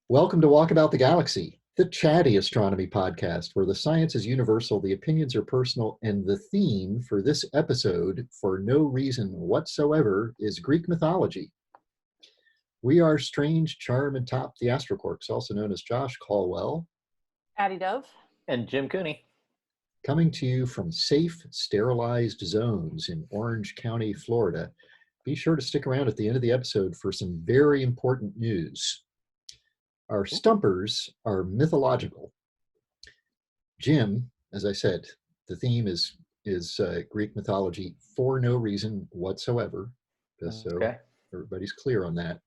Welcome to Walk About the Galaxy, the chatty astronomy podcast where the science is universal, the opinions are personal, and the theme for this episode, for no reason whatsoever, is Greek mythology. We are Strange, Charm, and Top, the astroquarks, also known as Josh Caldwell, Addie Dove, and Jim Cooney. Coming to you from safe, sterilized zones in Orange County, Florida. Be sure to stick around at the end of the episode for some very important news. Our stumpers are mythological. Jim, as I said, the theme is Greek mythology for no reason whatsoever, just so everybody's clear on that.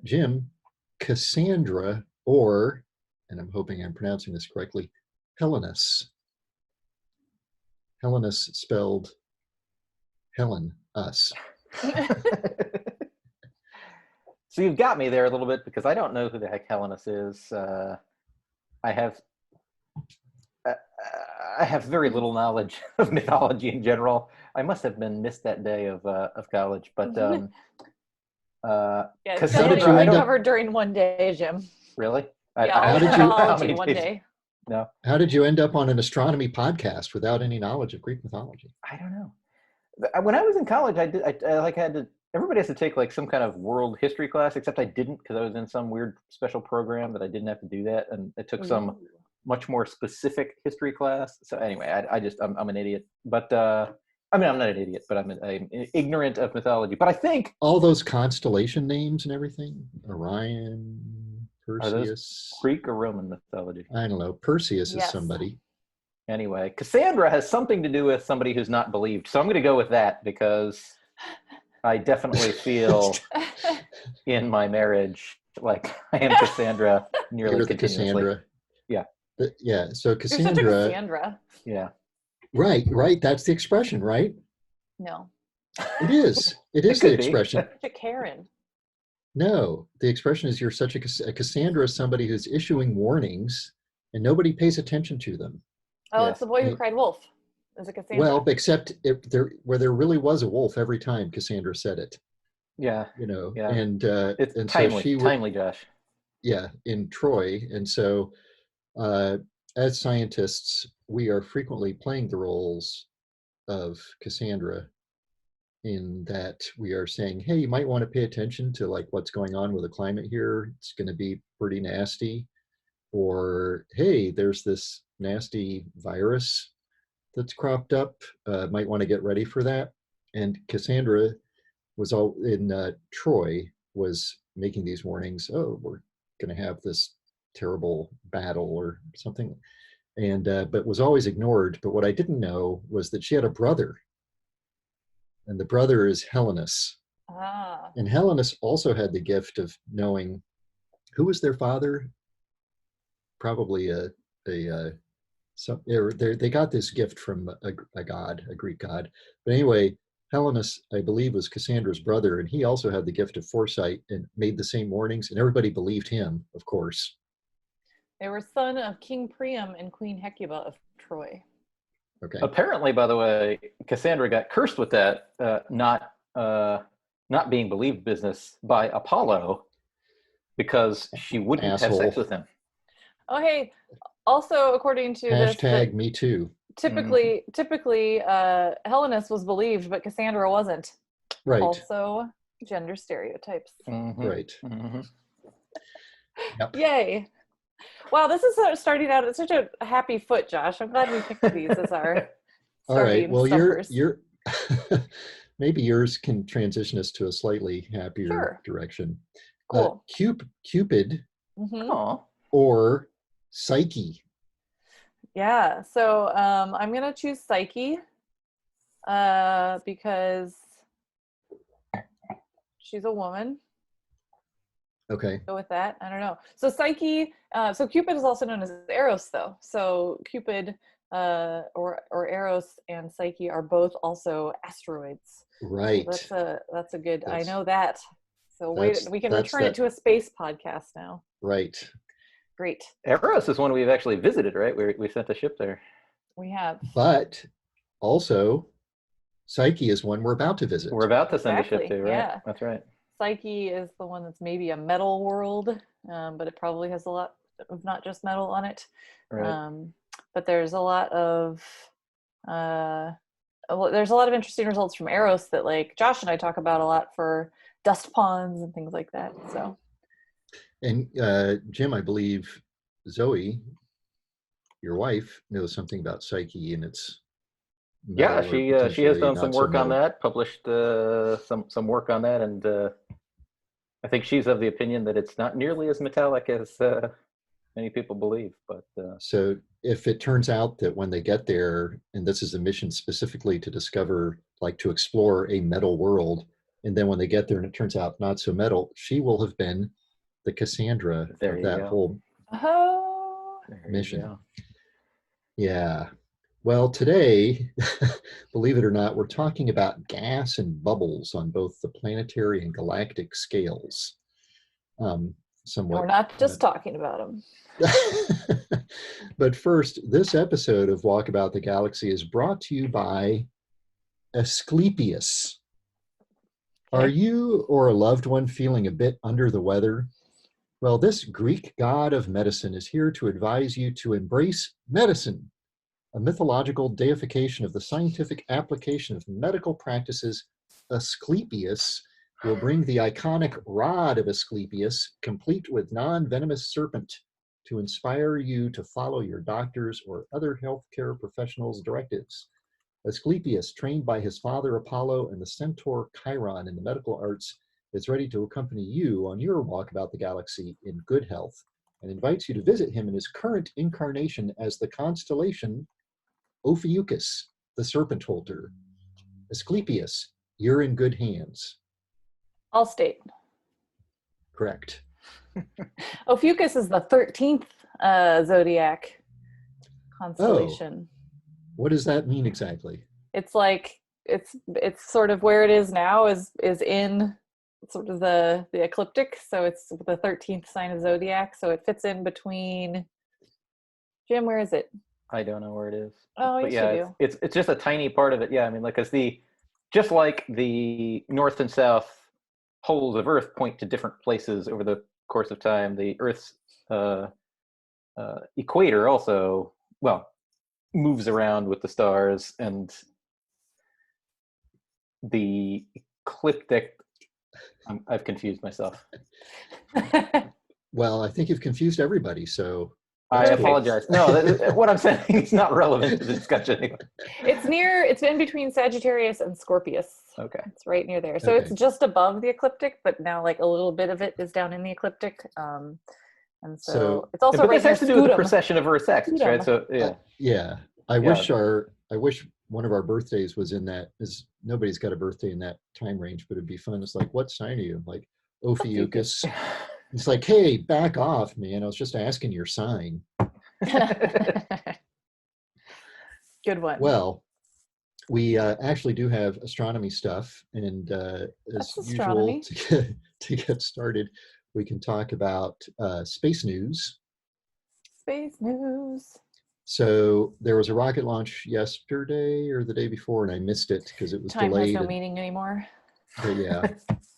Jim, Cassandra, or, and I'm hoping I'm pronouncing this correctly, Helenus. Helenus spelled Helen, us. So you've got me there a little bit because I don't know who the heck Helenus is. I have very little knowledge of mythology in general. I must have missed that day of college, but yeah, Cassandra, I covered during one day, Jim. Really? How did you mythology one day? No. How did you end up on an astronomy podcast without any knowledge of Greek mythology? I don't know. When I was in college, everybody has to take like some kind of world history class, except I didn't because I was in some weird special program that I didn't have to do that. And I took some much more specific history class. So anyway, I'm an idiot. But I'm not an idiot, but I'm ignorant of mythology. But I think all those constellation names and everything, Orion, Perseus. Are those Greek or Roman mythology? I don't know. Perseus is somebody. Anyway, Cassandra has something to do with somebody who's not believed. So I'm going to go with that because I definitely feel in my marriage like I am Cassandra nearly You're the continuously. Cassandra. Yeah. Yeah. So Cassandra. You're such a Cassandra. Yeah. Right. That's the expression, right? No. It is. It is the expression. Such a Karen. No, the expression is you're such a Cassandra is somebody who's issuing warnings and nobody pays attention to them. Oh, it's the boy who cried wolf. Is it Cassandra? Well, except where there really was a wolf every time Cassandra said it. Yeah. Yeah. And it's and timely, so timely, Josh. Yeah, in Troy. And so as scientists, we are frequently playing the roles of Cassandra in that we are saying, hey, you might want to pay attention to like what's going on with the climate here. It's going to be pretty nasty. Or, hey, there's this nasty virus that's cropped up. Might want to get ready for that. And Cassandra was all in Troy was making these warnings. Oh, we're going to have this terrible battle or something. And but was always ignored. But what I didn't know was that she had a brother. And the brother is Helenus. Ah. And Helenus also had the gift of knowing who was their father. Probably they got this gift from a god, a Greek god. But anyway, Helenus, I believe, was Cassandra's brother, and he also had the gift of foresight and made the same warnings, and everybody believed him, of course. They were son of King Priam and Queen Hecuba of Troy. Okay. Apparently, by the way, Cassandra got cursed with that not being believed business by Apollo because she wouldn't have sex with him. Oh, hey. Also, according to Hashtag me too. Typically, Helenus was believed, but Cassandra wasn't. Right. Also, gender stereotypes. Mm-hmm. Right. Mm-hmm. Yep. Yay. Wow, this is starting out at such a happy foot, Josh. I'm glad we picked these as our all right. Well, stumpers. you're maybe yours can transition us to a slightly happier direction. Cool. Cupid or Psyche. Yeah. So I'm gonna choose Psyche because she's a woman. Okay. Go with that. I don't know. So Psyche, so Cupid is also known as Eros, though. So Cupid or Eros and Psyche are both also asteroids. Right. So that's a good. I know that. So we can return it to a space podcast now. Right. Great. Eros is one we've actually visited, right? We sent a ship there. We have. But also, Psyche is one we're about to visit. We're about to send a ship to, right? Yeah. That's right. Psyche is the one that's maybe a metal world. but it probably has a lot of not just metal on it. Right. But there's a lot of there's a lot of interesting results from Eros that like Josh and I talk about a lot for dust ponds and things like that. So, And Jim, I believe Zoe, your wife, knows something about Psyche and its Yeah, metal or she has potentially done some not so work on metal. that, published some work on that, and I think she's of the opinion that it's not nearly as metallic as many people believe. But So if it turns out that when they get there, and this is a mission specifically to discover, like to explore a metal world, and then when they get there and it turns out not so metal, she will have been the Cassandra there of you that go. whole oh, There you mission. go. Yeah. Well, today, believe it or not, we're talking about gas and bubbles on both the planetary and galactic scales. Somewhat. we're not just talking about them. But first, this episode of Walkabout the Galaxy is brought to you by Asclepius. Are you or a loved one feeling a bit under the weather? Well, this Greek god of medicine is here to advise you to embrace medicine, a mythological deification of the scientific application of medical practices. Asclepius will bring the iconic rod of Asclepius, complete with non-venomous serpent, to inspire you to follow your doctor's or other healthcare professionals' directives. Asclepius, trained by his father Apollo and the centaur Chiron in the medical arts, is ready to accompany you on your walk about the galaxy in good health and invites you to visit him in his current incarnation as the constellation Ophiuchus, the serpent holder. Asclepius, you're in good hands. I'll state. Correct. Ophiuchus is the 13th zodiac constellation. What does that mean exactly? It's like it's sort of where it is now is in sort of the ecliptic, so it's the 13th sign of zodiac, so it fits in between. Jim, where is it? I don't know where it is. Oh, But yes, yeah, you do. it's just a tiny part of it. Yeah, I mean, like, just like the north and south poles of Earth point to different places over the course of time, the Earth's equator also, well, moves around with the stars, and the ecliptic. I've confused myself. Well, I think you've confused everybody, so I that's cool. apologize. No, what I'm saying is not relevant to the discussion anyway. It's in between Sagittarius and Scorpius. Okay. It's right near there. So Okay. it's just above the ecliptic, but now like a little bit of it is down in the ecliptic. And so it's also But right this has to near do with the Scutum. precession of Earth's axis, right? So yeah. Yeah. I wish one of our birthdays was in that. Is nobody's got a birthday in that time range, but it'd be fun. It's like, what sign are you? Like Ophiuchus. It's like, hey, back off, man. I was just asking your sign. Good one. Well, we actually do have astronomy stuff, and as That's usual, astronomy. to get started, we can talk about space news. Space news. So there was a rocket launch yesterday or the day before, and I missed it because it was Time delayed. has no meaning anymore. But yeah.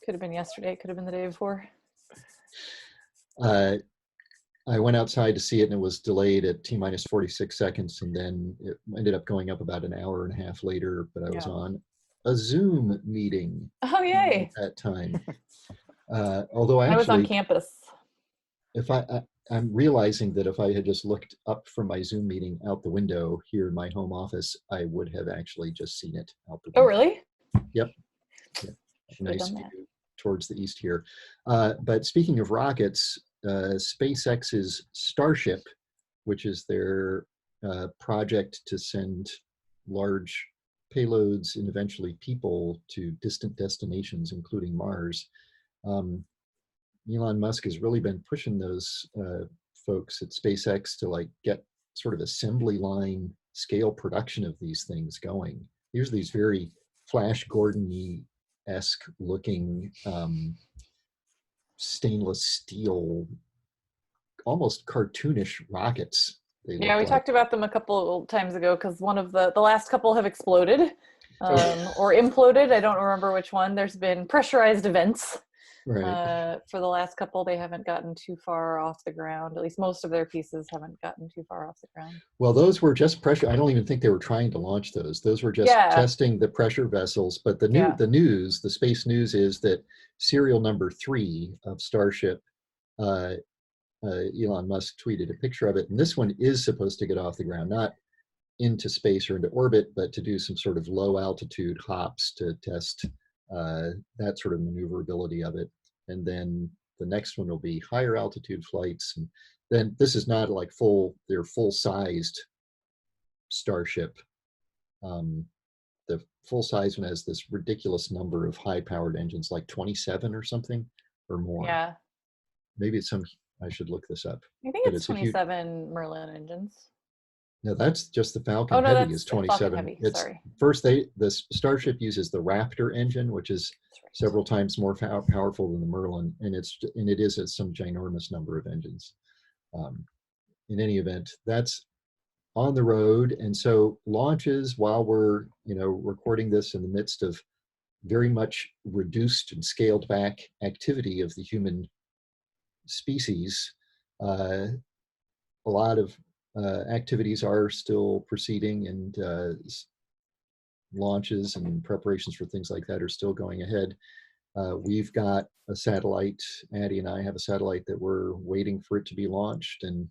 Could have been yesterday. Could have been the day before. I went outside to see it, and it was delayed at T-minus 46 seconds, and then it ended up going up about an hour and a half later, but I was on a Zoom meeting Oh, yay. at that time. Although I was on actually, campus. if I'm realizing that if I had just looked up from my Zoom meeting out the window here in my home office, I would have actually just seen it out the window. Oh, really? Yep. Nice view towards the east here. But speaking of rockets, SpaceX's Starship, which is their project to send large payloads and eventually people to distant destinations, including Mars. Elon Musk has really been pushing those folks at SpaceX to like get sort of assembly line scale production of these things going. Here's these very Flash Gordon-esque looking stainless steel, almost cartoonish rockets. Yeah, we talked about them a couple times ago because one of the last couple have exploded or imploded. I don't remember which one. There's been pressurized events Right. For the last couple, they haven't gotten too far off the ground. At least most of their pieces haven't gotten too far off the ground. Well, those were just pressure. I don't even think they were trying to launch those. Those were just Yeah. testing the pressure vessels. But the space news is that serial number 3 of Starship, Elon Musk tweeted a picture of it, and this one is supposed to get off the ground, not into space or into orbit, but to do some sort of low altitude hops to test that sort of maneuverability of it. And then the next one will be higher altitude flights. And then this is not like they're full-sized Starship. The full-size one has this ridiculous number of high-powered engines, like 27 or something, or more. Yeah. Maybe it's I should look this up. I think it's 27 Merlin engines. No, that's just the Falcon Oh, no, Heavy that's is 27. Falcon Heavy. It's Sorry. first the Starship uses the Raptor engine, which is Right. several times more powerful than the Merlin, and it is at some ginormous number of engines. In any event, that's on the road, and so launches while we're recording this in the midst of very much reduced and scaled back activity of the human species. A lot of activities are still proceeding, and launches and preparations for things like that are still going ahead. We've got a satellite. Addie and I have a satellite that we're waiting for it to be launched, and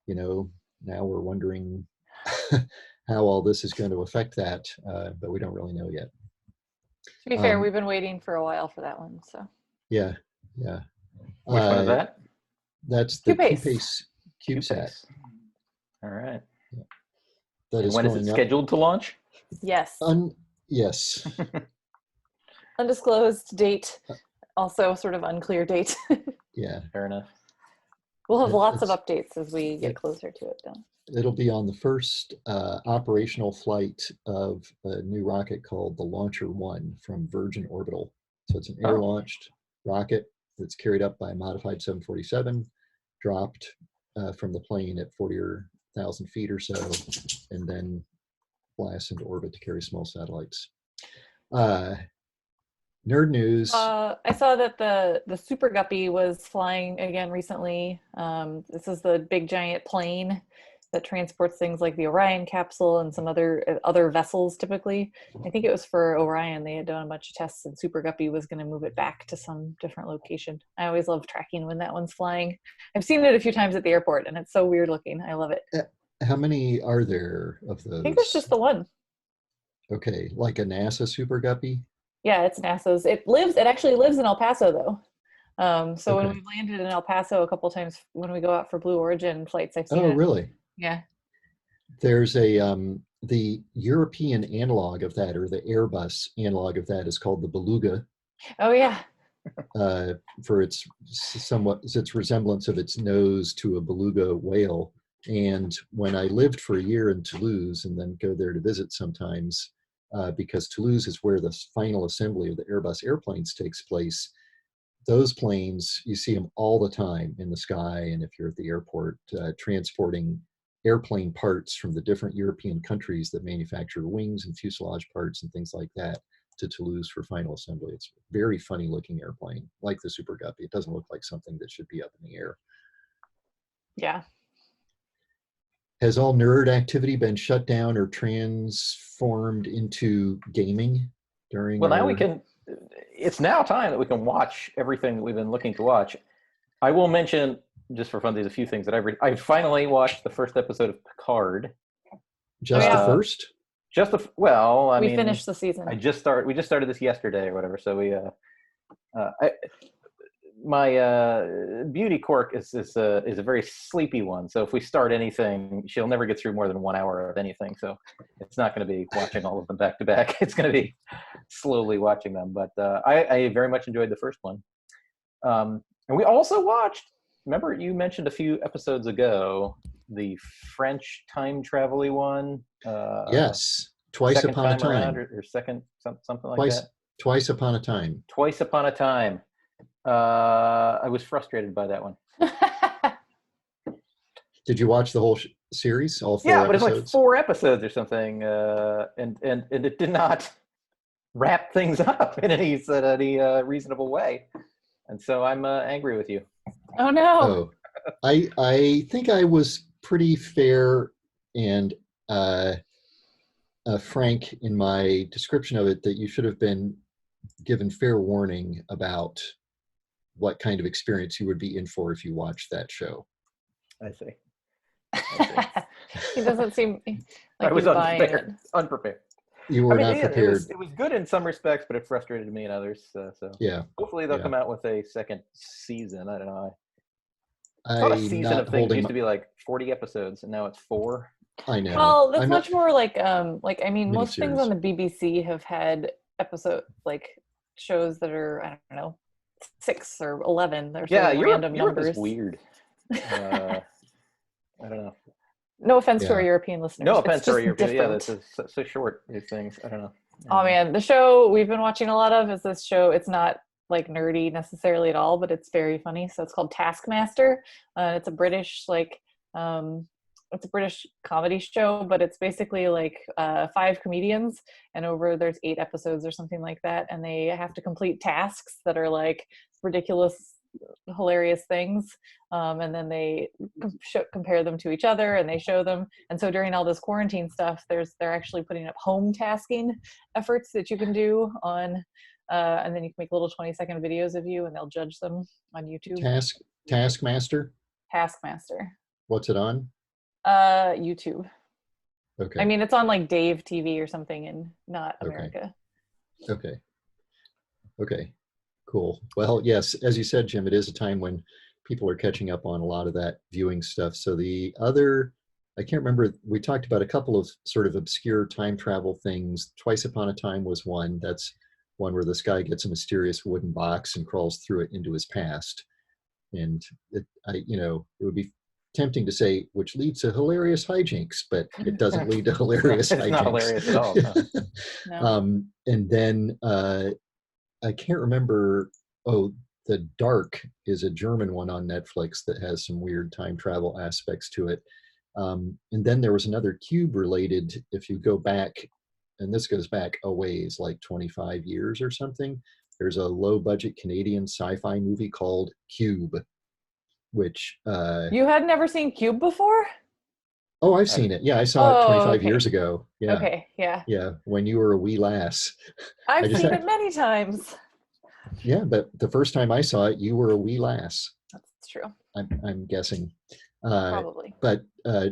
now we're wondering how all this is going to affect that, but we don't really know yet. To be fair, we've been waiting for a while for that one. So yeah. Which one is that? That's the CubeSat. CubeSat. All right. Yeah. That is when is it scheduled to launch? Yes. Yes. Undisclosed date. Also sort of unclear date. Yeah. Fair enough. We'll have lots of updates as we get closer to it, though. It'll be on the first operational flight of a new rocket called the Launcher 1 from Virgin Orbital. So it's an air-launched rocket that's carried up by a modified 747, dropped from the plane at 40,000 feet or so, and then blasts into orbit to carry small satellites. Nerd news. I saw that the Super Guppy was flying again recently. This is the big giant plane that transports things like the Orion capsule and some other vessels typically. I think it was for Orion. They had done a bunch of tests, and Super Guppy was going to move it back to some different location. I always love tracking when that one's flying. I've seen it a few times at the airport, and it's so weird looking. I love it. How many are there of those? I think there's just the one. Okay, like a NASA Super Guppy? Yeah, it's NASA's. It actually lives in El Paso, though. So when we've landed in El Paso a couple times when we go out for Blue Origin flights, I've seen it. Oh, really? Yeah. There's the European analog of that, or the Airbus analog of that, is called the Beluga. Oh, yeah. For its resemblance of its nose to a beluga whale. And when I lived for a year in Toulouse and then go there to visit sometimes, because Toulouse is where the final assembly of the Airbus airplanes takes place, those planes, you see them all the time in the sky, and if you're at the airport, transporting airplane parts from the different European countries that manufacture wings and fuselage parts and things like that to Toulouse for final assembly. It's a very funny looking airplane, like the Super Guppy. It doesn't look like something that should be up in the air. Yeah. Has all nerd activity been shut down or transformed into gaming during? Well, now we can. It's now time that we can watch everything that we've been looking to watch. I will mention, just for fun, there's a few things that I finally watched the first episode of Picard. Just the first? I mean, we finished the season. We just started this yesterday or whatever. So my beauty quirk is a very sleepy one. So if we start anything, she'll never get through more than 1 hour of anything. So it's not going to be watching all of them back to back. It's going to be slowly watching them. But I very much enjoyed the first one. And we also watched, remember you mentioned a few episodes ago, the French time travel-y one? Yes, Twice Upon a Time. Or second, something like that? Twice Upon a Time. Twice Upon a Time. I was frustrated by that one. Did you watch the whole series, all 4 yeah, episodes? but it's like 4 episodes or something, and it did not wrap things up in any reasonable way. And so I'm angry with you. Oh no. Oh, I think I was pretty fair and frank in my description of it, that you should have been given fair warning about what kind of experience you would be in for if you watched that show. I see. He doesn't seem like I was he's buying it. unprepared. You were not yeah, prepared. it was good in some respects, but it frustrated me in others. So Yeah. hopefully they'll Yeah. come out with a second season. I don't know. I I'm thought a season not of things holding used to be like 40 episodes, and now it's 4. I know. Well, that's I'm much more like I mean, most things miniseries. on the BBC have had episode like shows that are, I don't know, 6 or 11. They're sort of random Europe numbers. is weird. I don't know. No offense to our Yeah. European listeners. No It's offense to our just European. Yeah, different. that's so short. These things. I don't know. Oh man, the show we've been watching a lot of is this show. It's not like nerdy necessarily at all, but it's very funny. So it's called Taskmaster. It's a British it's a British comedy show, but it's basically like 5 comedians, and there's 8 episodes or something like that, and they have to complete tasks that are like ridiculous, hilarious things, and then they compare them to each other, and they show them. And so during all this quarantine stuff, they're actually putting up home tasking efforts that you can do on, and then you can make little 20-second videos of you, and they'll judge them on YouTube. Taskmaster. Taskmaster. What's it on? YouTube. Okay. I mean, it's on like Dave TV or something in not America. Okay. Cool. Well, yes, as you said, Jim, it is a time when people are catching up on a lot of that viewing stuff. So the other, I can't remember, we talked about a couple of sort of obscure time travel things. Twice Upon a Time was one. That's one where this guy gets a mysterious wooden box and crawls through it into his past. And it would be tempting to say, which leads to hilarious hijinks, but it doesn't lead to hilarious hijinks. It's not hilarious at all. No. And then I can't remember. Oh, The Dark is a German one on Netflix that has some weird time travel aspects to it. And then there was another Cube related, if you go back, and this goes back a ways, like 25 years or something. There's a low budget Canadian sci-fi movie called Cube, which You had never seen Cube before? oh, I've seen it. Yeah, I saw it 25 okay. years ago. Yeah. Okay, yeah. Yeah, when you were a wee lass. I've seen it many times. Yeah, but the first time I saw it, you were a wee lass. That's true. I'm guessing. Probably. But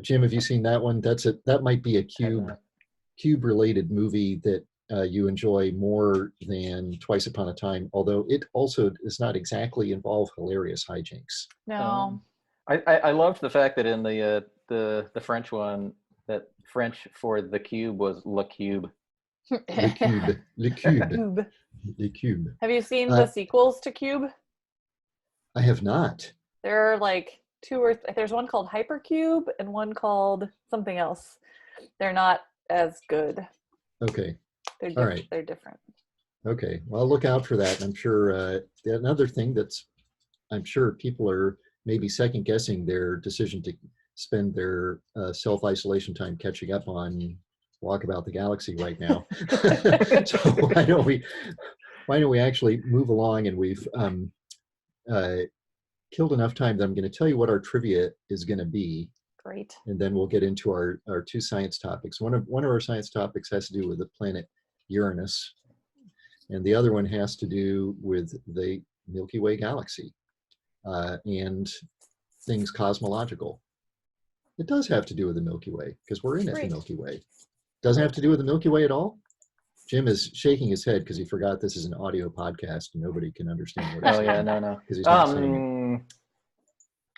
Jim, have you seen that one? That might be a Cube related movie that you enjoy more than Twice Upon a Time, although it also does not exactly involve hilarious hijinks. No. I loved the fact that in the French one, that French for the cube was le cube. Le Cube. Le Cube. Le Cube. Have you seen the sequels to Cube? I have not. There are like there's one called Hypercube and one called something else. They're not as good. Okay. All right. They're different. Okay. Well, look out for that. I'm sure another thing I'm sure people are maybe second guessing their decision to spend their self-isolation time catching up on Walkabout the Galaxy right now. So why don't we actually move along, and we've killed enough time that I'm going to tell you what our trivia is going to be. Great. And then we'll get into our 2 science topics. One of our science topics has to do with the planet Uranus, and the other one has to do with the Milky Way galaxy and things cosmological. It does have to do with the Milky Way because we're in it, the Milky Way. Doesn't have to do with the Milky Way at all? Jim is shaking his head because he forgot this is an audio podcast and nobody can understand what he's saying. No. Because he's not saying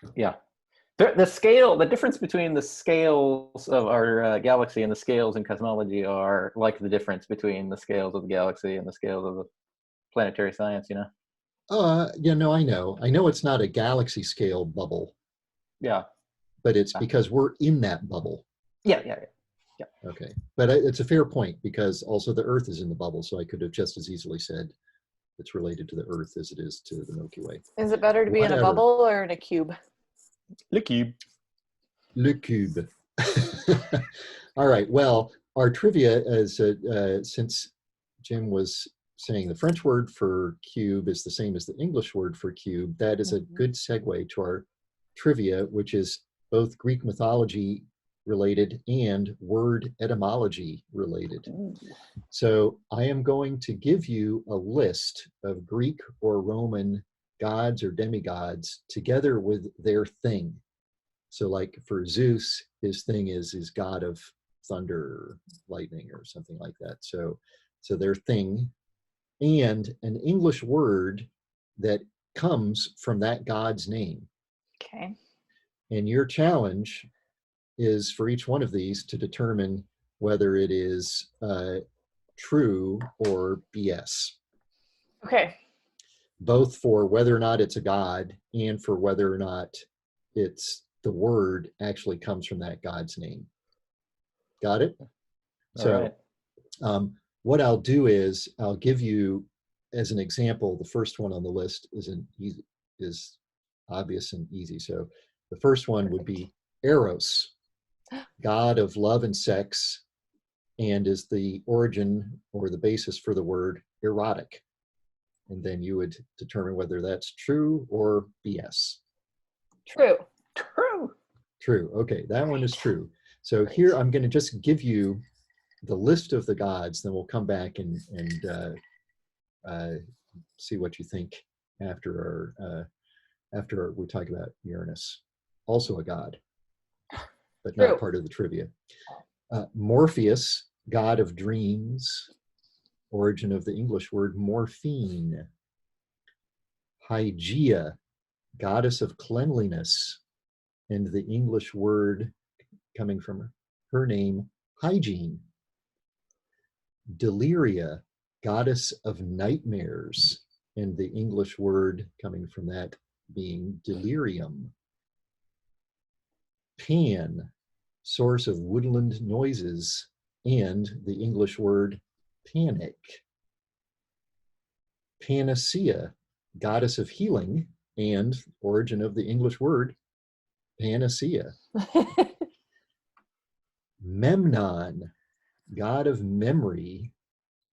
it. Yeah. The difference between the scales of our galaxy and the scales in cosmology are like the difference between the scales of the galaxy and the scales of the planetary science, you know? Yeah, no, I know. I know it's not a galaxy scale bubble. Yeah. But it's because we're in that bubble. Yeah. Okay. But it's a fair point because also the Earth is in the bubble, so I could have just as easily said it's related to the Earth as it is to the Milky Way. Is it better to be in a bubble or in a cube? Le cube. Le cube. All right. Well, our trivia is since Jim was saying the French word for cube is the same as the English word for cube, that is a good segue to our trivia, which is both Greek mythology related and word etymology related. So I am going to give you a list of Greek or Roman gods or demigods together with their thing. So like for Zeus, his thing is god of thunder, lightning, or something like that. So their thing, and an English word that comes from that god's name. Okay. And your challenge is for each one of these to determine whether it is true or BS. Okay. Both for whether or not it's a god and for whether or not it's the word actually comes from that god's name. Got it? So what I'll do is I'll give you as an example, the first one on the list is obvious and easy. So the first one would be Eros, god of love and sex, and is the origin or the basis for the word erotic. And then you would determine whether that's true or BS. True. True. True. Okay, that one is true. So here I'm going to just give you the list of the gods, then we'll come back and see what you think after we talk about Uranus, also a god, but not part of the trivia. Morpheus, god of dreams, origin of the English word morphine. Hygeia, goddess of cleanliness, and the English word coming from her name, hygiene. Deliria, goddess of nightmares, and the English word coming from that being delirium. Pan, source of woodland noises, and the English word panic. Panacea, goddess of healing, and origin of the English word panacea. Memnon, god of memory,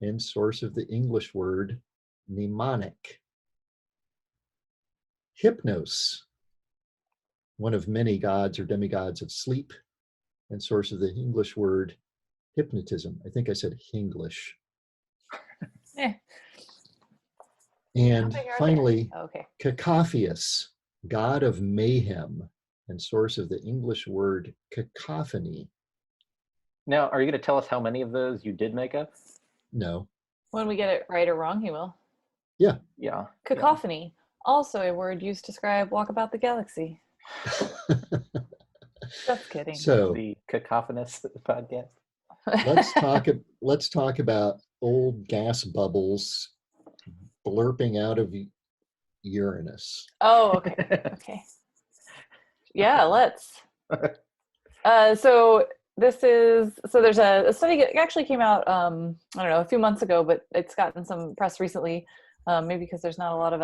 and source of the English word mnemonic. Hypnos, one of many gods or demigods of sleep, and source of the English word hypnotism. I think I said Hinglish. And finally, Cacophilus, god of mayhem, and source of the English word cacophony. Now, are you going to tell us how many of those you did make up? No. When we get it right or wrong, he will. Yeah. Yeah. Cacophony, also a word used to describe walkabout the galaxy. Just kidding. So the cacophonous podcast. let's talk about old gas bubbles blurping out of Uranus. Oh, okay. Okay. Yeah, let's. So there's a study that actually came out I don't know, a few months ago, but it's gotten some press recently, maybe because there's not a lot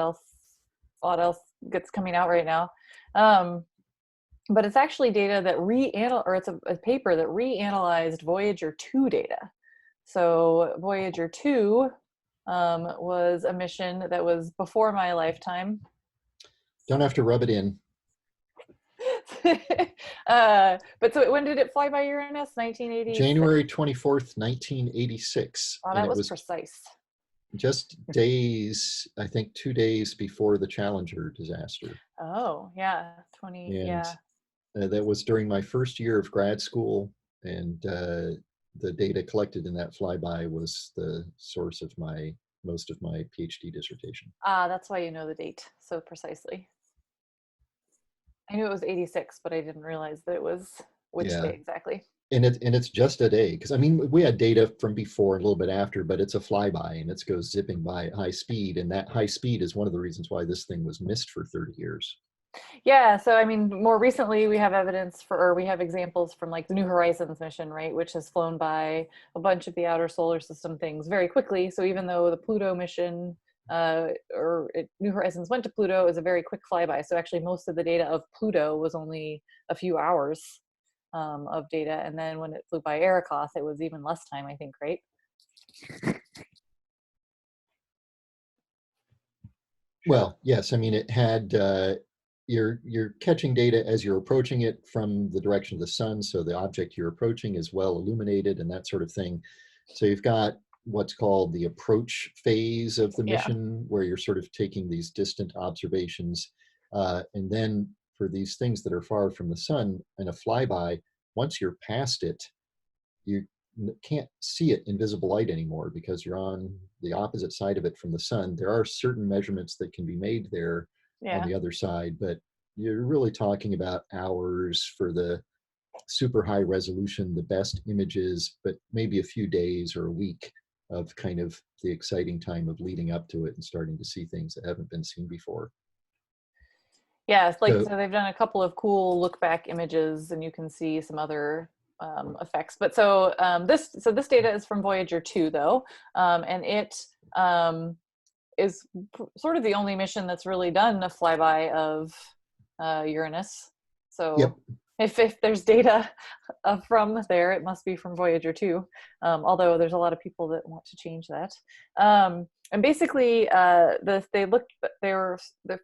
else gets coming out right now, but it's actually data that it's a paper that reanalyzed Voyager II data. So Voyager II was a mission that was before my lifetime. Don't have to rub it in. But so when did it fly by Uranus? 1980. January 24th, 1986. Oh, that was precise. Just days, I think 2 days before the Challenger disaster. Oh, yeah. That was during my first year of grad school, and the data collected in that flyby was the source of most of my PhD dissertation. That's why you know the date so precisely. I knew it was 86, but I didn't realize that it was which day exactly. And it's just a day, because I mean, we had data from before and a little bit after, but it's a flyby and it goes zipping by at high speed, and that high speed is one of the reasons why this thing was missed for 30 years. Yeah, so I mean, more recently we have examples from like the New Horizons mission, right, which has flown by a bunch of the outer solar system things very quickly. So even though the Pluto mission New Horizons went to Pluto, it was a very quick flyby. So actually most of the data of Pluto was only a few hours of data. And then when it flew by Eros, it was even less time, I think, right? Well, yes. I mean, it had you're catching data as you're approaching it from the direction of the sun, so the object you're approaching is well illuminated and that sort of thing. So you've got what's called the approach phase of the Yeah. mission, where you're sort of taking these distant observations, and then for these things that are far from the sun in a flyby, once you're past it, you can't see it in visible light anymore because you're on the opposite side of it from the sun. There are certain measurements that can be made there on Yeah. the other side, but you're really talking about hours for the super high resolution, the best images, but maybe a few days or a week of kind of the exciting time of leading up to it and starting to see things that haven't been seen before. Yeah, it's like, So, so they've done a couple of cool look back images and you can see some other effects. But so this data is from Voyager 2 though, and it is sort of the only mission that's really done a flyby of Uranus. So yep. if there's data from there, it must be from Voyager 2, although there's a lot of people that want to change that. And basically, the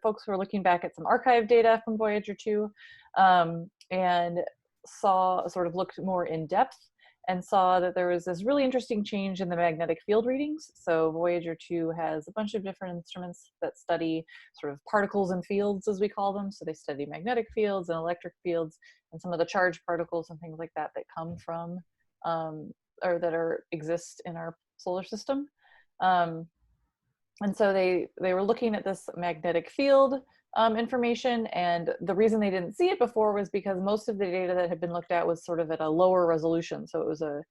folks were looking back at some archive data from Voyager 2, and looked more in depth and saw that there was this really interesting change in the magnetic field readings. So Voyager 2 has a bunch of different instruments that study sort of particles and fields, as we call them. So they study magnetic fields and electric fields and some of the charged particles and things like that that come from or that exist in our solar system. And so they were looking at this magnetic field information, and the reason they didn't see it before was because most of the data that had been looked at was sort of at a lower resolution, so it was a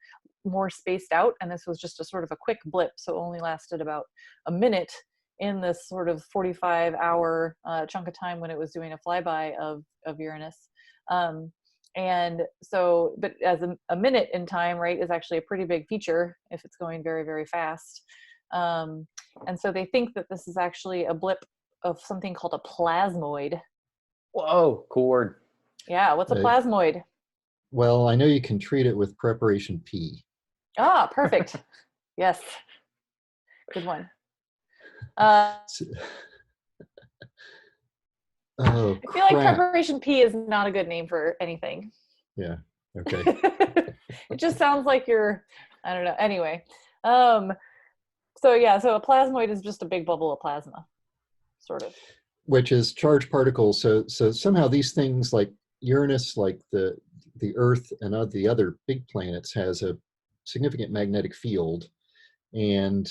more spaced out, and this was just a sort of a quick blip, so it only lasted about a minute in this sort of 45-hour chunk of time when it was doing a flyby of Uranus. And so, but as a minute in time, right, is actually a pretty big feature if it's going very, very fast. And so they think that this is actually a blip of something called a plasmoid. Whoa, cool word. Yeah, what's a plasmoid? Well, I know you can treat it with preparation P. Ah, perfect. Yes, good one. Oh, I feel like preparation P is not a good name for anything. Yeah, okay. It just sounds like you're, I don't know. Anyway, so yeah, so a plasmoid is just a big bubble of plasma, sort of. Which is charged particles. So somehow these things like Uranus, like the Earth and the other big planets, has a significant magnetic field. And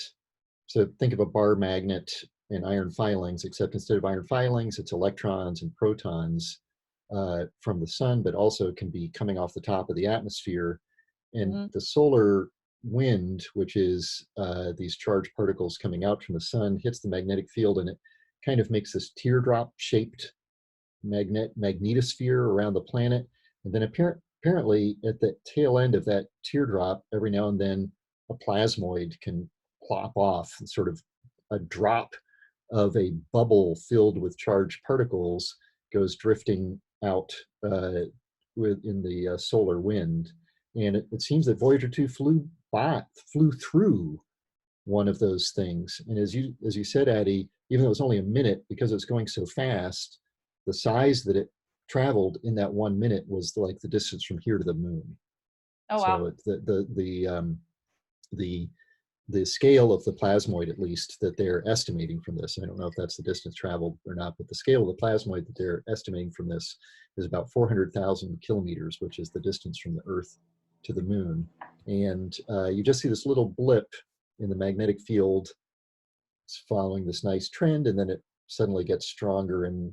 so think of a bar magnet and iron filings, except instead of iron filings, it's electrons and protons from the sun, but also can be coming off the top of the atmosphere. And the solar wind, which is these charged particles coming out from the sun, hits the magnetic field, and it kind of makes this teardrop shaped magnetosphere around the planet. And then apparently at the tail end of that teardrop, every now and then a plasmoid can plop off, and sort of a drop of a bubble filled with charged particles goes drifting out in the solar wind. And it seems that Voyager 2 flew through one of those things. And as you said, Addie, even though it was only a minute, because it was going so fast, the size that it traveled in that 1 minute was like the distance from here to the moon. Oh wow! So the scale of the plasmoid, at least, that they're estimating from this, I don't know if that's the distance traveled or not, but the scale of the plasmoid that they're estimating from this is about 400,000 kilometers, which is the distance from the Earth to the moon. And you just see this little blip in the magnetic field. It's following this nice trend, and then it suddenly gets stronger in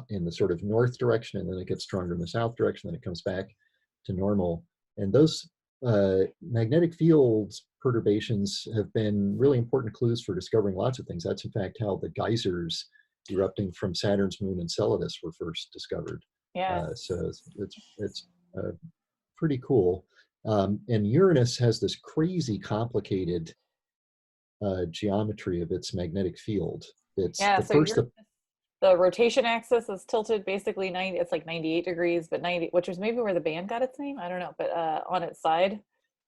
the sort of north direction, and then it gets stronger in the south direction, then it comes back to normal. And those magnetic fields perturbations have been really important clues for discovering lots of things. That's in fact how the geysers erupting from Saturn's moon Enceladus were first discovered. Yeah. So it's pretty cool. And Uranus has this crazy complicated geometry of its magnetic field. It's the so first. The rotation axis is tilted basically 90. It's like 98 degrees, but 90, which is maybe where the band got its name. I don't know, but on its side.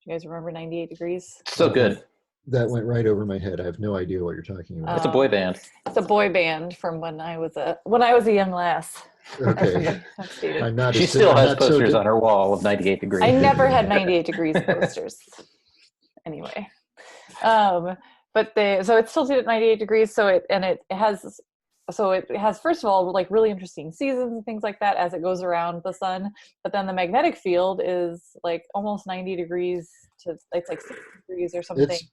Do you guys remember 98 degrees? So good. That went right over my head. I have no idea what you're talking about. It's a boy band. It's a boy band from when I was a young lass. Okay. That's dated. I'm not. She as- still I'm has not so posters di- on her wall of 98 degrees. I never had 98 degrees posters. Anyway, but so it's tilted at 98 degrees. So it has first of all like really interesting seasons and things like that as it goes around the sun. But then the magnetic field is like almost 90 degrees to it's like 6 degrees or something. It's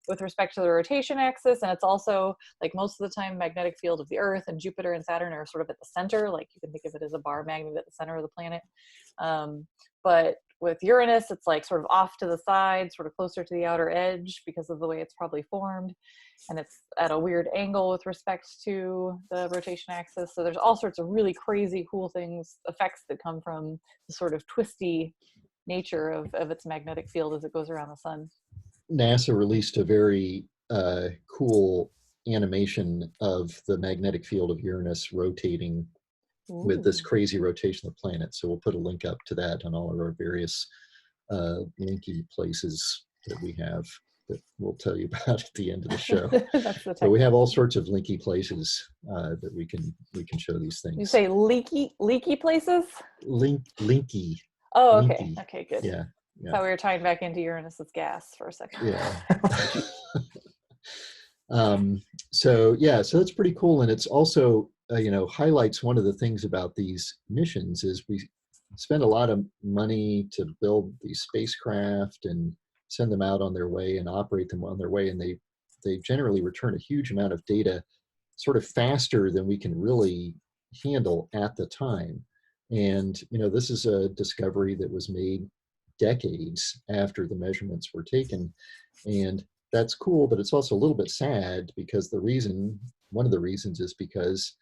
With respect to the rotation axis, and it's also like most of the time magnetic field of the Earth and Jupiter and Saturn are sort of at the center, like you can think of it as a bar magnet at the center of the planet. But with Uranus, it's like sort of off to the side, sort of closer to the outer edge because of the way it's probably formed, and it's at a weird angle with respect to the rotation axis. So there's all sorts of really crazy cool effects that come from the sort of twisty nature of its magnetic field as it goes around the sun. NASA released a very cool animation of the magnetic field of Uranus rotating with this crazy rotation of the planet. So we'll put a link up to that on all of our various linky places that we have that we'll tell you about at the end of the show. So we have all sorts of linky places that we can show these things. You say leaky places? Linky. Oh, okay. Linky. Okay, good. Yeah. I thought we were tying back into Uranus's gas for a second. Yeah. So that's pretty cool, and it's also highlights one of the things about these missions is we spend a lot of money to build these spacecraft and send them out on their way and operate them on their way, and they generally return a huge amount of data sort of faster than we can really handle at the time. And this is a discovery that was made decades after the measurements were taken, and that's cool, but it's also a little bit sad because one of the reasons is because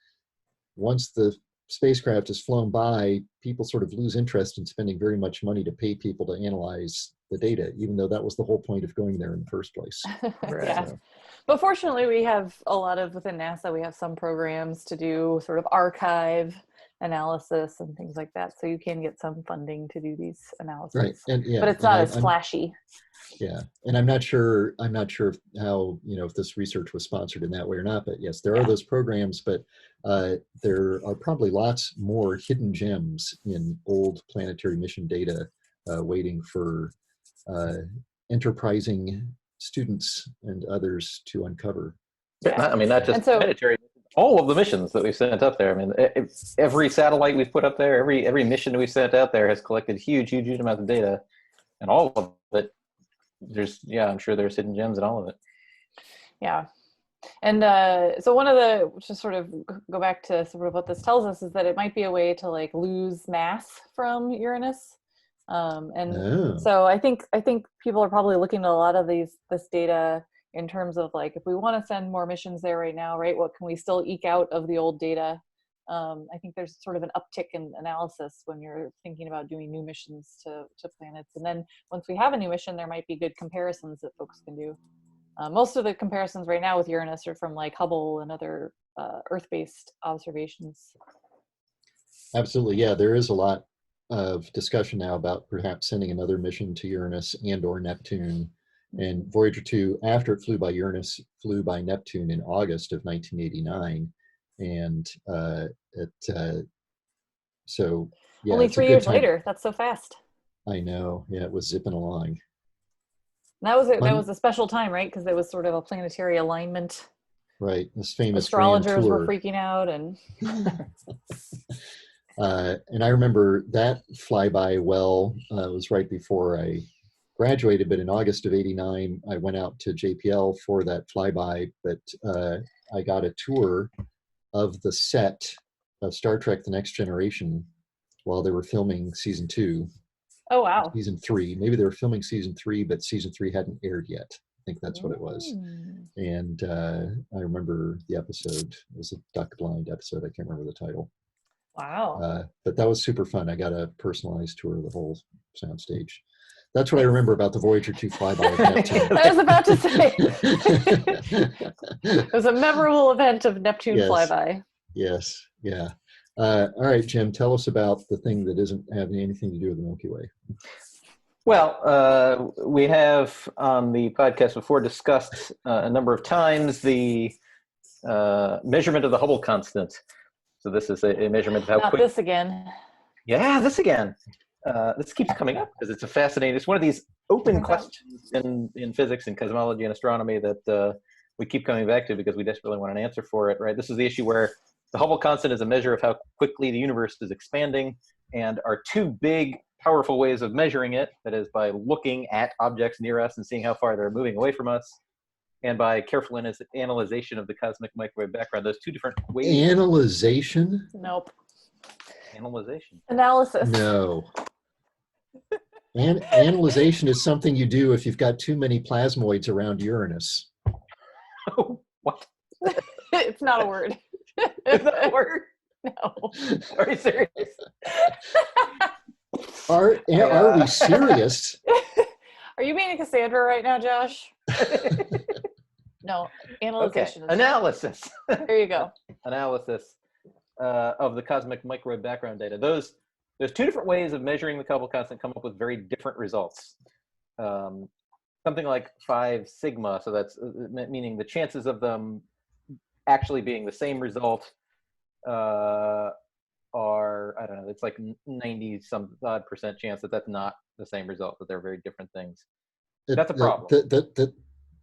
once the spacecraft is flown by, people sort of lose interest in spending very much money to pay people to analyze the data, even though that was the whole point of going there in the first place. Yeah. But fortunately, we have within NASA, we have some programs to do sort of archive analysis and things like that. So you can get some funding to do these analyses. Right. But it's not as flashy. Yeah. And I'm not sure how, if this research was sponsored in that way or not, but yes, there are those programs, but there are probably lots more hidden gems in old planetary mission data waiting for enterprising students and others to uncover. Yeah. I mean, not just planetary, all of the missions that we've sent up there. I mean, every satellite we've put up there, every mission we've sent out there has collected huge amounts of data, and all of it. I'm sure there's hidden gems in all of it. Yeah. And so to sort of go back to sort of what this tells us is that it might be a way to like lose mass from Uranus. So I think people are probably looking at a lot of this data in terms of like, if we want to send more missions there right now, right, what can we still eke out of the old data? I think there's sort of an uptick in analysis when you're thinking about doing new missions to planets. And then once we have a new mission, there might be good comparisons that folks can do. Most of the comparisons right now with Uranus are from like Hubble and other Earth-based observations. Absolutely. Yeah, there is a lot of discussion now about perhaps sending another mission to Uranus and or Neptune. And Voyager II, after it flew by Uranus, flew by Neptune in August of 1989. And only 3 years later. That's so fast. I know. Yeah, it was zipping along. That was a special time, right? Because there was sort of a planetary alignment. Right. This famous astrologers were freaking out, and and I remember that flyby well. It was right before I graduated, but in August of '89, I went out to JPL for that flyby. But I got a tour of the set of Star Trek: The Next Generation while they were filming season 2. Oh, wow. Season 3. Maybe they were filming season 3, but season 3 hadn't aired yet. I think that's what it was. And I remember the episode. It was a duck blind episode. I can't remember the title. Wow. But that was super fun. I got a personalized tour of the whole soundstage. That's what I remember about the Voyager II flyby of Neptune. I was about to say. It was a memorable event of Neptune flyby. Yes. Yeah. All right, Jim, tell us about the thing that isn't having anything to do with the Milky Way. Well, we have on the podcast before discussed a number of times the measurement of the Hubble constant. So this is a measurement of how Not quick. this again. Yeah, this again. This keeps coming up because it's a fascinating. It's one of these open questions in physics and cosmology and astronomy that we keep coming back to because we desperately want an answer for it. Right. This is the issue where the Hubble constant is a measure of how quickly the universe is expanding, and our two big, powerful ways of measuring it, that is by looking at objects near us and seeing how far they're moving away from us, and by careful analyzation of the cosmic microwave background. Those two different ways. Analyzation? Nope. Analyzation. Analysis. No. Analyzation is something you do if you've got too many plasmoids around Uranus. Oh, what? It's not a word. Is that a word? No. Are you serious? Are we serious? Are you being a Cassandra right now, Josh? No. Analyzation. Okay. Analysis. There you go. Analysis of the cosmic microwave background data. There's two different ways of measuring the Hubble constant come up with very different results. Something like 5 sigma, so that's meaning the chances of them actually being the same result are, I don't know, it's like 90-some-odd% chance that that's not the same result, that they're very different things. That's a problem.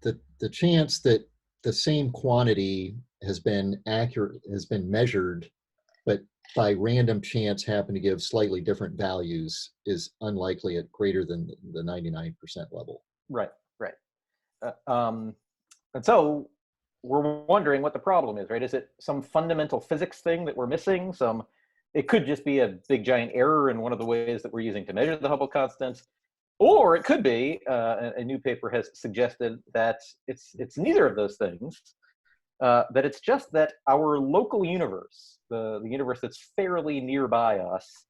The chance that the same quantity has been measured, but by random chance happen to give slightly different values is unlikely at greater than the 99% level. Right. And so we're wondering what the problem is, right? Is it some fundamental physics thing that we're missing? It could just be a big giant error in one of the ways that we're using to measure the Hubble constant. Or it could be, a new paper has suggested that it's neither of those things, that it's just that our local universe, the universe that's fairly nearby us.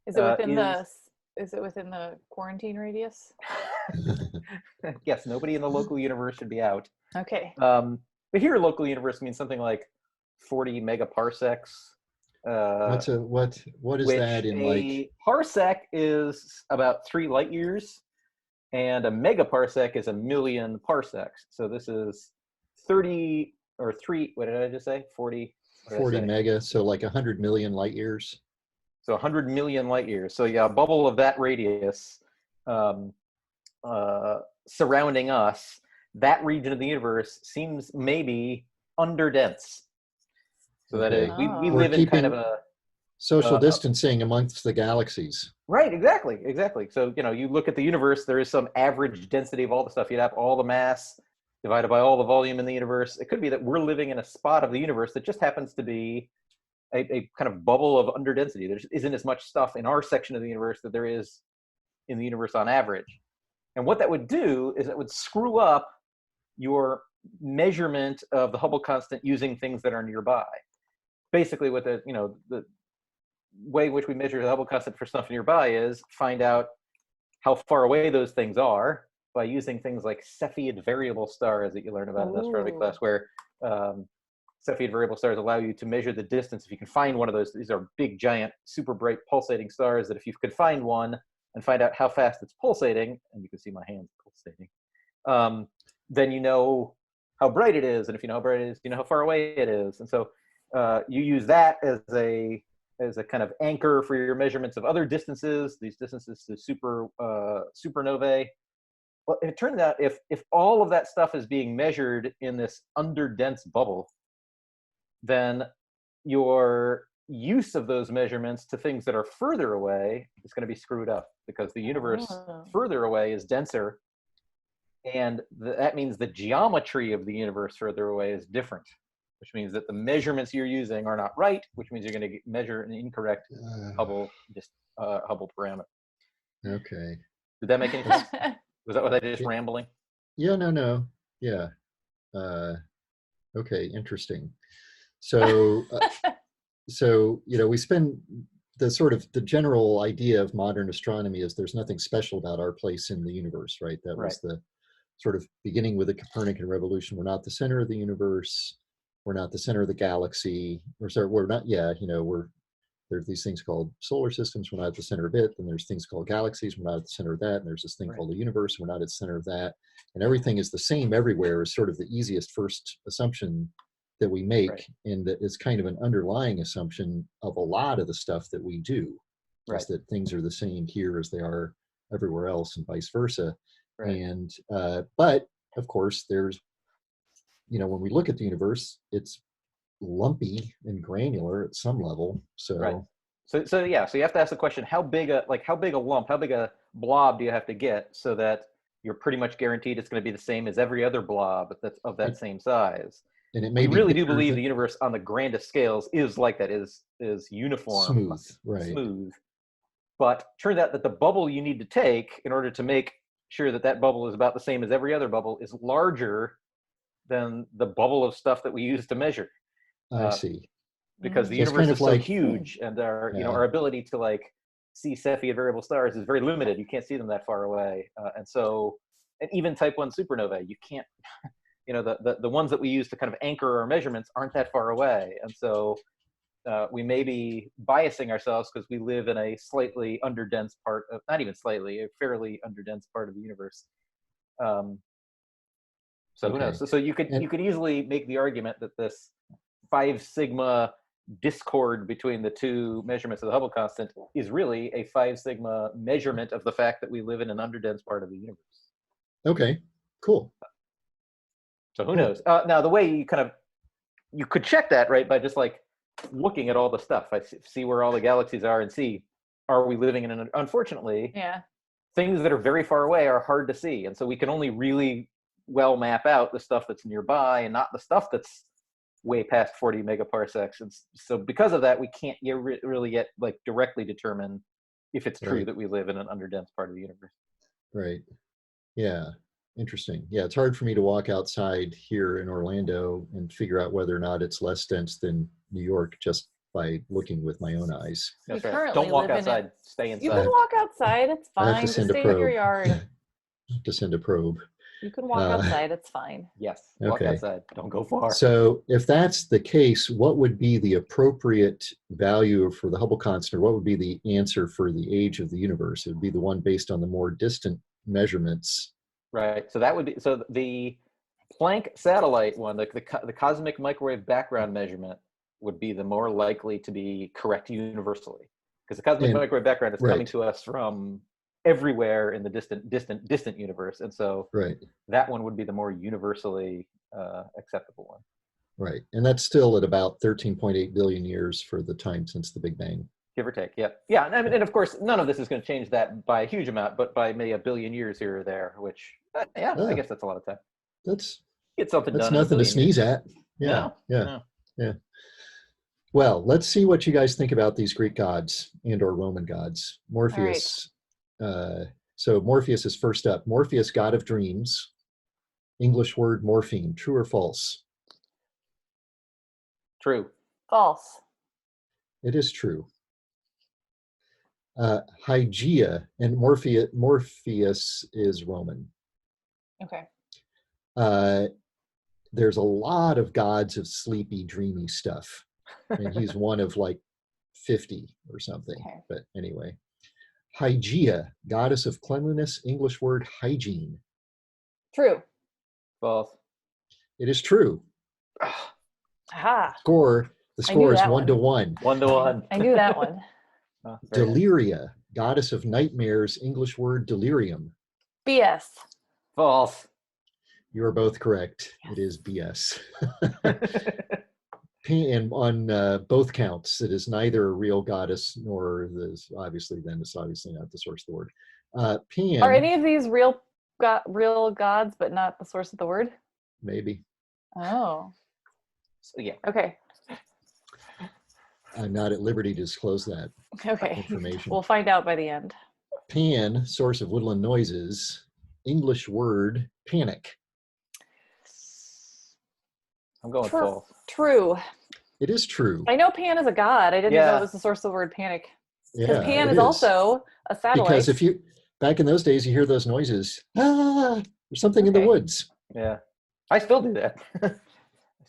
Is it within the quarantine radius? Yes, nobody in the local universe should be out. Okay. But here, local universe means something like 40 megaparsecs. What is that in like? A parsec is about 3 light years, and a megaparsec is 1 million parsecs. So this is 30 or 3. What did I just say? 40. 40 mega, so like 100 million light years. So 100 million light years. So yeah, a bubble of that radius surrounding us, that region of the universe seems maybe underdense. So that is, we live in kind of a social distancing amongst the galaxies. Right, exactly. So, you look at the universe, there is some average density of all the stuff. You'd have all the mass divided by all the volume in the universe. It could be that we're living in a spot of the universe that just happens to be a kind of bubble of underdensity. There isn't as much stuff in our section of the universe that there is in the universe on average. And what that would do is it would screw up your measurement of the Hubble constant using things that are nearby. Basically, what the way in which we measure the Hubble constant for stuff nearby is find out how far away those things are by using things like Cepheid variable stars that you learn about in astronomy class, where Cepheid variable stars allow you to measure the distance. If you can find one of those, these are big, giant, super bright pulsating stars that if you could find one and find out how fast it's pulsating, and you can see my hands pulsating, then you know how bright it is. And if you know how bright it is, you know how far away it is. And so you use that as a kind of anchor for your measurements of other distances, these distances to supernovae. Well, it turns out if all of that stuff is being measured in this underdense bubble, then your use of those measurements to things that are further away is going to be screwed up, because the universe further away is denser, and that means the geometry of the universe further away is different, which means that the measurements you're using are not right, which means you're going to measure an incorrect Hubble parameter. Okay. Did that make any sense? Was that what I did, just rambling? Yeah, no. Yeah. Okay, interesting. So, we spend the general idea of modern astronomy is there's nothing special about our place in the universe, right? That was the sort of beginning with the Copernican revolution. We're not the center of the universe. We're not the center of the galaxy. We're not. Yeah, we're there's these things called solar systems. We're not at the center of it. Then there's things called galaxies. We're not at the center of that. And there's this thing called the universe. We're not at the center of that. And everything is the same everywhere is sort of the easiest first assumption that we make. Right. And that is kind of an underlying assumption of a lot of the stuff that we do. Right. Is that things are the same here as they are everywhere else and vice versa. Right. And, but of course, there's, when we look at the universe, it's lumpy and granular at some level. So, right. So you have to ask the question: how big a lump, how big a blob do you have to get so that you're pretty much guaranteed it's going to be the same as every other blob that's of that same size? And it may we really do believe the universe on the grandest scales is like that, is uniform, smooth, right? Smooth. But turns out that the bubble you need to take in order to make sure that that bubble is about the same as every other bubble is larger than the bubble of stuff that we use to measure. I see. Because the So it's universe kind of is so like huge, and our ability to like see Cepheid variable stars is very limited. You can't see them that far away, and even type 1 supernovae, you can't. The ones that we use to kind of anchor our measurements aren't that far away, and so we may be biasing ourselves because we live in a slightly underdense part of, not even slightly, a fairly underdense part of the universe. So who knows? So you could easily make the argument that this 5 sigma discord between the two measurements of the Hubble constant is really a 5 sigma measurement of the fact that we live in an underdense part of the universe. Okay, cool. So who knows? Now the way you could check that, right, by just like looking at all the stuff. I see where all the galaxies are and see, are we living in an, unfortunately, things that are very far away are hard to see. And so we can only really well map out the stuff that's nearby and not the stuff that's way past 40 megaparsecs. And so because of that, we can't really yet like directly determine if it's true that we live in an underdense part of the universe. Right. Yeah. Interesting. Yeah, it's hard for me to walk outside here in Orlando and figure out whether or not it's less dense than New York just by looking with my own eyes. That's right. Don't walk outside. Stay inside. You can walk outside. It's fine. Just stay in your yard. To send a probe. You can walk outside. It's fine. Yes. Walk outside. Don't go far. So if that's the case, what would be the appropriate value for the Hubble constant, or what would be the answer for the age of the universe? It would be the one based on the more distant measurements. Right. So that would be, so the Planck satellite one, the cosmic microwave background measurement would be the more likely to be correct universally, because the cosmic microwave background is coming to us from everywhere in the distant universe. And so that one would be the more universally acceptable one. Right. And that's still at about 13.8 billion years for the time since the Big Bang. Give or take, yeah. Yeah, and of course, none of this is going to change that by a huge amount, but by maybe a billion years here or there, which, I guess that's a lot of time. Get something done. That's nothing to sneeze at. Yeah. Well, let's see what you guys think about these Greek gods and or Roman gods. Morpheus. So Morpheus is first up. Morpheus, god of dreams. English word morphine. True or false? True. False. It is true. Hygeia, and Morpheus is Roman. Okay. There's a lot of gods of sleepy, dreamy stuff, and he's one of like 50 or something. Okay. But anyway, Hygeia, goddess of cleanliness. English word hygiene. True. False. It is true. Aha. The score is 1-1. 1-1. I knew that one. Deliria, goddess of nightmares. English word delirium. BS. False. You are both correct. Yes. It is BS. And on both counts, it is neither a real goddess nor obviously not the source of the word. Pan. Are any of these real gods, but not the source of the word? Maybe. Oh. So, yeah. Okay. I'm not at liberty to disclose that information. We'll find out by the end. Pan, source of woodland noises. English word panic. I'm going false. True. It is true. I know Pan is a god. I didn't know it was the source of the word panic. Because Pan is also a satellite. Because back in those days, you hear those noises, there's something in the woods. Yeah. I still do that.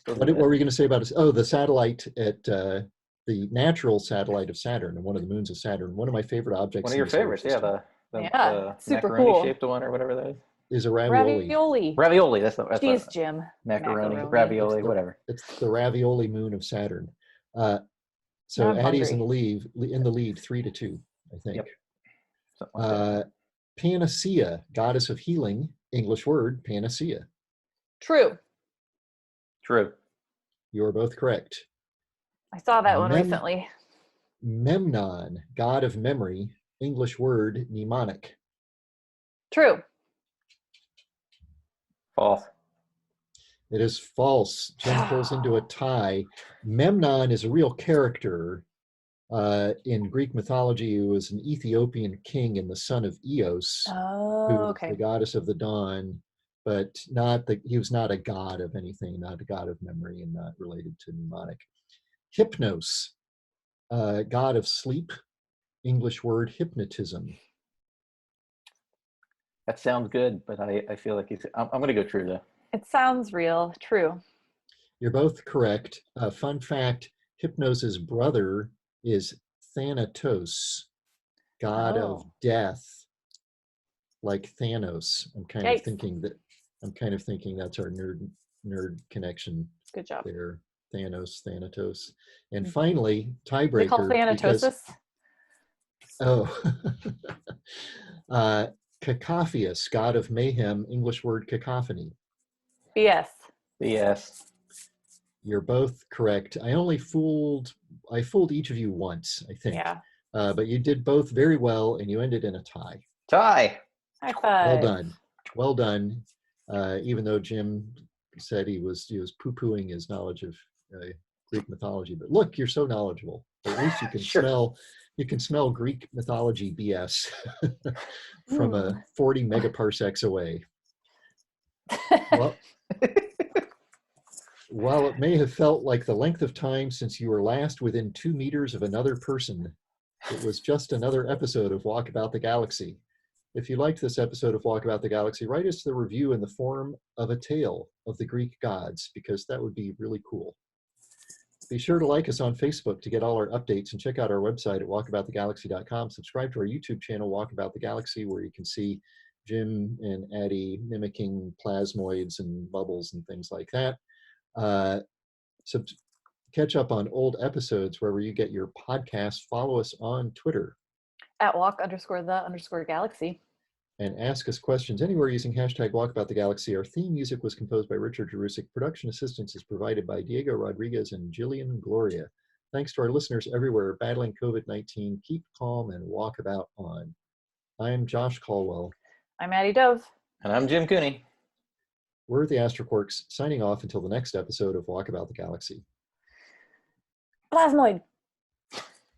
What were we going to say about it? Oh, the satellite at the natural satellite of Saturn and one of the moons of Saturn. One of my favorite objects. One of in your the solar favorites, yeah. system The super macaroni cool. shaped one or whatever that is a ravioli. Ravioli. Ravioli. That's Jeez, the Jim. macaroni, Macaroni. ravioli, whatever. It's the ravioli moon of Saturn. Now So I'm Addie's in hungry. the lead 3-2, I think. Yep. Something like that. Panacea, goddess of healing, English word, panacea. True. True. You are both correct. I saw that one recently. Memnon, god of memory, English word, mnemonic. True. False. It is false. Jim pulls into a tie. Memnon is a real character. In Greek mythology, he was an Ethiopian king and the son of Eos, who was the goddess of the dawn, but he was not a god of anything, not a god of memory, and not related to mnemonic. Hypnos, god of sleep, English word, hypnotism. That sounds good, but I feel like I'm going to go true though. It sounds real. True. You're both correct. Fun fact, Hypnos's brother is Thanatos, god of death, like Thanos. I'm kind of thinking that's our nerd connection. Good job. There, Thanatos. And finally, tiebreaker. They call Thanatosis? Cacophilus, god of mayhem, English word cacophony. BS. BS. You're both correct. I fooled each of you once, I think. Yeah. But you did both very well, and you ended in a tie. Tie. High five. Well done. Even though Jim said he was poo-pooing his knowledge of Greek mythology, but look, you're so knowledgeable. At least you can smell Greek mythology BS from 40 megaparsecs away. Well, while it may have felt like the length of time since you were last within 2 meters of another person, it was just another episode of Walk About the Galaxy. If you liked this episode of Walk About the Galaxy, write us the review in the form of a tale of the Greek gods, because that would be really cool. Be sure to like us on Facebook to get all our updates, and check out our website at walkaboutthegalaxy.com. Subscribe to our YouTube channel, Walk About the Galaxy, where you can see Jim and Addie mimicking plasmoids and bubbles and things like that. Catch up on old episodes wherever you get your podcasts. Follow us on Twitter at walk_the_galaxy. And ask us questions anywhere using hashtag walkaboutthegalaxy. Our theme music was composed by Richard Jerusik. Production assistance is provided by Diego Rodriguez and Jillian Gloria. Thanks to our listeners everywhere battling COVID-19. Keep calm and walk about on. I'm Josh Caldwell. I'm Addie Dove. And I'm Jim Cooney. We're the Astroquarks, signing off until the next episode of Walk About the Galaxy. Plasmoid.